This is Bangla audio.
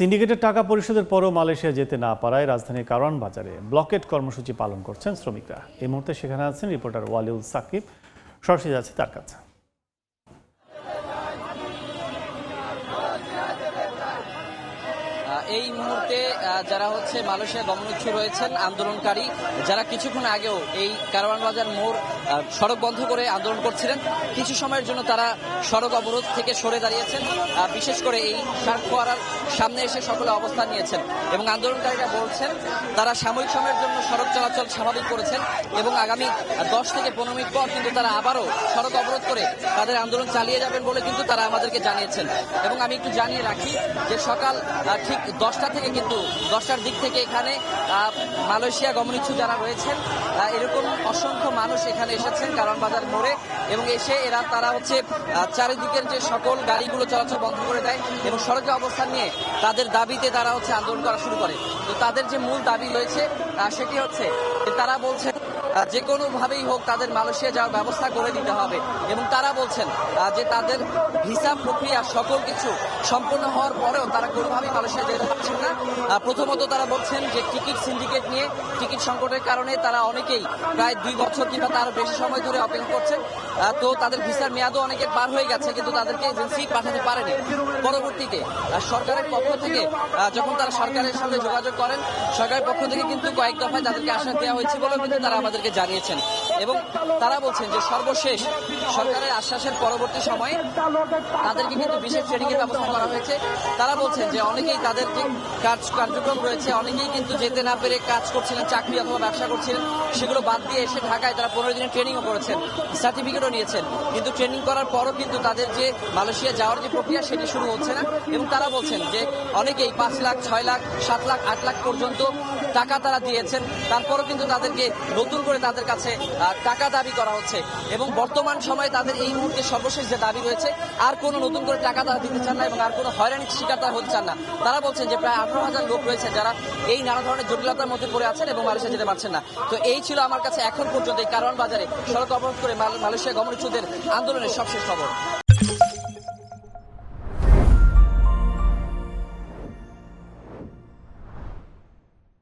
সিন্ডিকেটের টাকা পরিশোধের পরও মালয়েশিয়া যেতে না পারায় রাজধানীর কারওয়ান বাজারে ব্লকেট কর্মসূচি পালন করছেন শ্রমিকরা। এই মুহূর্তে সেখানে আছেন রিপোর্টার ওয়ালিউল সাকিব, সরাসরি যাচ্ছে তার কাছে। এই মুহূর্তে যারা মালয়েশিয়া গমনোচ্ছু রয়েছেন আন্দোলনকারী, যারা কিছুক্ষণ আগেও এই কারওয়ান বাজার মোড় সড়ক বন্ধ করে আন্দোলন করছিলেন, কিছু সময়ের জন্য তারা সড়ক অবরোধ থেকে সরে দাঁড়িয়েছেন। বিশেষ করে এই শার্ক ফোয়ারার সামনে এসে সকলে অবস্থান নিয়েছেন এবং আন্দোলনকারীরা বলছেন তারা সাময়িক সময়ের জন্য সড়ক চলাচল স্বাভাবিক করেছেন এবং আগামী 10 থেকে 15 মিনিট পর কিন্তু তারা আবারও সড়ক অবরোধ করে তাদের আন্দোলন চালিয়ে যাবেন বলে কিন্তু তারা আমাদেরকে জানিয়েছেন। এবং আমি একটু জানিয়ে রাখি যে সকাল ঠিক 10টা থেকে কিন্তু 10টার দিক থেকে এখানে মালয়েশিয়া গমনোচ্ছু যারা রয়েছেন এরকম অসংখ্য মানুষ এখানে এসেছেন কারওয়ান বাজার মোড়ে এবং এসে তারা চারিদিকের যে সকল গাড়িগুলো চলাচল বন্ধ করে দেয় এবং সড়কে অবস্থান নিয়ে তাদের দাবিতে তারা আন্দোলন করা শুরু করে। তো তাদের যে মূল দাবি রয়েছে সেটি তারা বলছেন যে কোনোভাবেই হোক তাদের মালয়েশিয়া যাওয়ার ব্যবস্থা করে দিতে হবে এবং তারা বলছেন যে তাদের ভিসা প্রক্রিয়া সকল কিছু সম্পূর্ণ হওয়ার পরেও তারা কোনোভাবেই মালয়েশিয়া যেতে পারছেন না। প্রথমত তারা বলছেন যে টিকিট সিন্ডিকেট নিয়ে টিকিট সংকটের কারণে তারা অনেকেই প্রায় 2 বছর কিংবা তার বেশি সময় ধরে অপেক্ষা করছেন। তো তাদের ভিসার মেয়াদও অনেকের পার হয়ে গেছে কিন্তু তাদেরকে এজেন্সি পাঠাতে পারেনি। পরবর্তীতে সরকারের পক্ষ থেকে যখন তারা সরকারের সঙ্গে যোগাযোগ করেন, সরকারের পক্ষ থেকে কিন্তু কয়েক দফায় তাদেরকে আশ্বাস দেওয়া হয়েছে বলেও কিন্তু তারা আমাদেরকে জানিয়েছেন এবং তারা বলছেন যে সর্বশেষ সরকারের আশ্বাসের পরবর্তী সময়ে তাদেরকে কিন্তু বিশেষ ট্রেনিং এর ব্যবস্থা করা হয়েছে। তারা বলছেন যে অনেকেই তাদের যে কার্যক্রম রয়েছে অনেকেই কিন্তু যেতে না পেরে কাজ করছিলেন, চাকরি অথবা ব্যবসা করছিলেন, সেগুলো বাদ দিয়ে এসে ঢাকায় তারা 15 দিনের ট্রেনিংও করেছেন, সার্টিফিকেটও নিয়েছেন, কিন্তু ট্রেনিং করার পরও কিন্তু তাদের যে মালয়েশিয়া যাওয়ার যে প্রক্রিয়া সেটি শুরু হচ্ছে না। এবং তারা বলছেন যে অনেকেই 5 লাখ, 6 লাখ, 7 লাখ, 8 লাখ পর্যন্ত টাকা তারা দিয়েছেন, তারপরও কিন্তু তাদেরকে নতুন করে তাদের কাছে টাকা দাবি করা হচ্ছে এবং বর্তমান সময়ে তাদের এই মুহূর্তে সর্বশেষ যে দাবি রয়েছে আর কোনো নতুন করে টাকা তারা দিতে চান না এবং আর কোনো হয়রানির শিকার তারা হতে চান না। তারা বলছেন যে প্রায় 18,000 লোক রয়েছে যারা এই নানা ধরনের জটিলতার মধ্যে পড়ে আছেন এবং মালয়েশিয়া যেতে পারছেন না। তো এই ছিল আমার কাছে এখন পর্যন্ত এই কারওয়ান বাজারে সড়ক অবরোধ করে মালয়েশিয়া গমনোচ্ছুদের আন্দোলনের সবশেষ খবর।